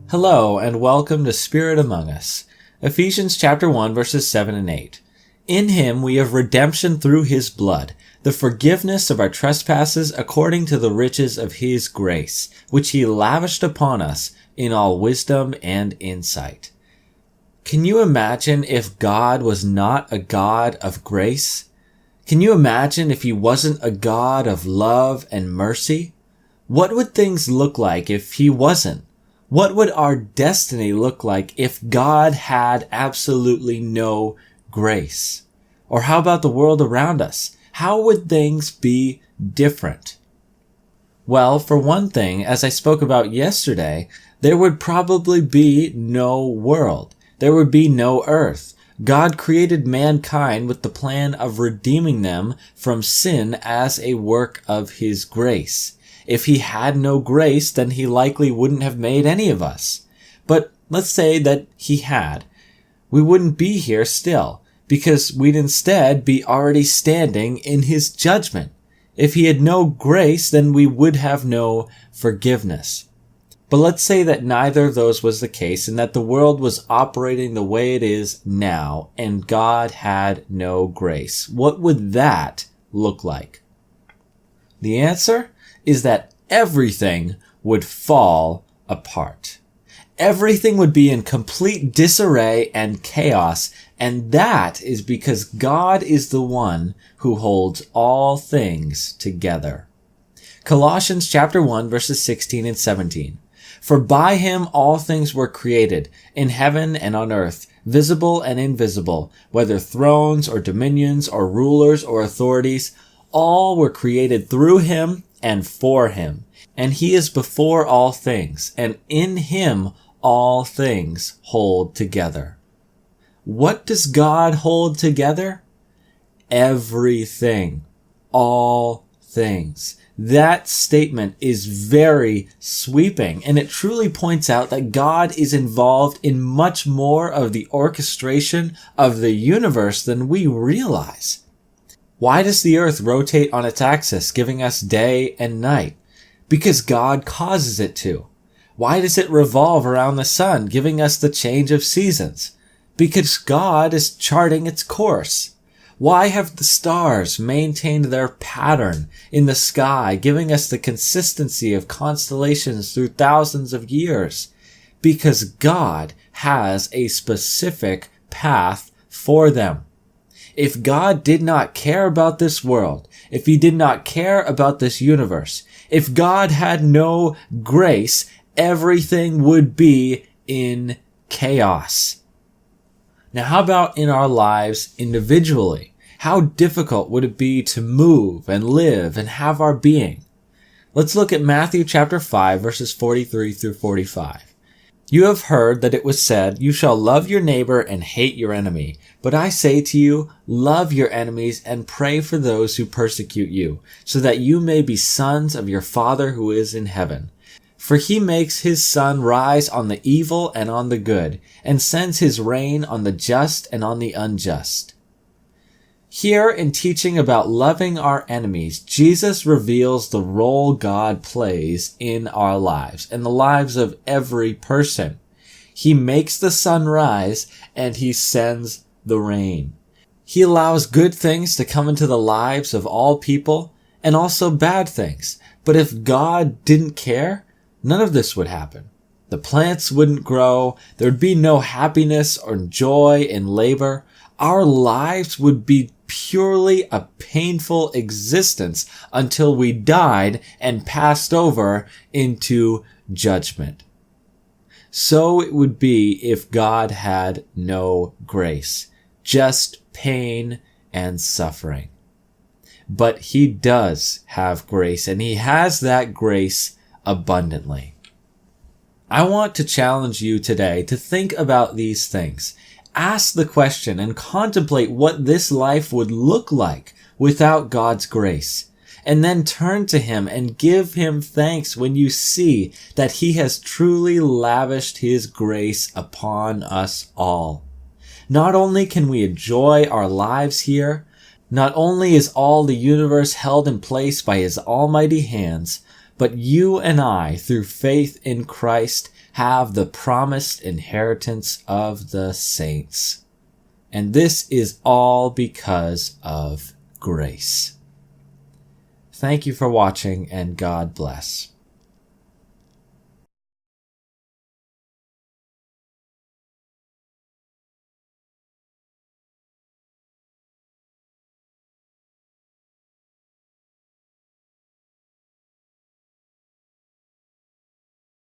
Hello and welcome to Spirit Among Us. Ephesians chapter 1 verses 7 and 8. In him we have redemption through his blood, the forgiveness of our trespasses according to the riches of his grace, which he lavished upon us in all wisdom and insight. Can you imagine if God was not a God of grace? Can you imagine if he wasn't a God of love and mercy? What would things look like if he wasn't? What would our destiny look like if God had absolutely no grace? Or how about the world around us? How would things be different? Well, for one thing, as I spoke about yesterday, there would probably be no world. There would be no earth. God created mankind with the plan of redeeming them from sin as a work of his grace. If he had no grace, then he likely wouldn't have made any of us. But let's say that he had. We wouldn't be here still, because we'd instead be already standing in his judgment. If he had no grace, then we would have no forgiveness. But let's say that neither of those was the case and that the world was operating the way it is now and God had no grace. What would that look like? The answer is that everything would fall apart. Everything would be in complete disarray and chaos, and that is because God is the one who holds all things together. Colossians chapter 1 verses 16 and 17. For by him all things were created, in heaven and on earth, visible and invisible, whether thrones or dominions or rulers or authorities, all were created through him and for him. And he is before all things, and in him all things hold together. What does God hold together? Everything. All things. That statement is very sweeping, and it truly points out that God is involved in much more of the orchestration of the universe than we realize. Why does the earth rotate on its axis, giving us day and night? Because God causes it to. Why does it revolve around the sun, giving us the change of seasons? Because God is charting its course. Why have the stars maintained their pattern in the sky, giving us the consistency of constellations through thousands of years? Because God has a specific path for them. If God did not care about this world, if he did not care about this universe, if God had no grace, everything would be in chaos. Now, how about in our lives individually? How difficult would it be to move and live and have our being? Let's look at Matthew chapter 5, verses 43 through 45. You have heard that it was said, you shall love your neighbor and hate your enemy. But I say to you, love your enemies and pray for those who persecute you, so that you may be sons of your Father who is in heaven. For he makes his sun rise on the evil and on the good, and sends his rain on the just and on the unjust. Here, in teaching about loving our enemies, Jesus reveals the role God plays in our lives and the lives of every person. He makes the sun rise and he sends the rain. He allows good things to come into the lives of all people and also bad things. But if God didn't care, none of this would happen. The plants wouldn't grow. There would be no happiness or joy in labor. Our lives would be purely a painful existence until we died and passed over into judgment. So it would be if God had no grace, just pain and suffering. But he does have grace, and he has that grace abundantly. I want to challenge you today to think about these things. Ask the question and contemplate what this life would look like without God's grace. And then turn to him and give him thanks when you see that he has truly lavished his grace upon us all. Not only can we enjoy our lives here, not only is all the universe held in place by his almighty hands, But you and I, through faith in Christ, have the promised inheritance of the saints. And this is all because of grace. Thank you for watching, and God bless.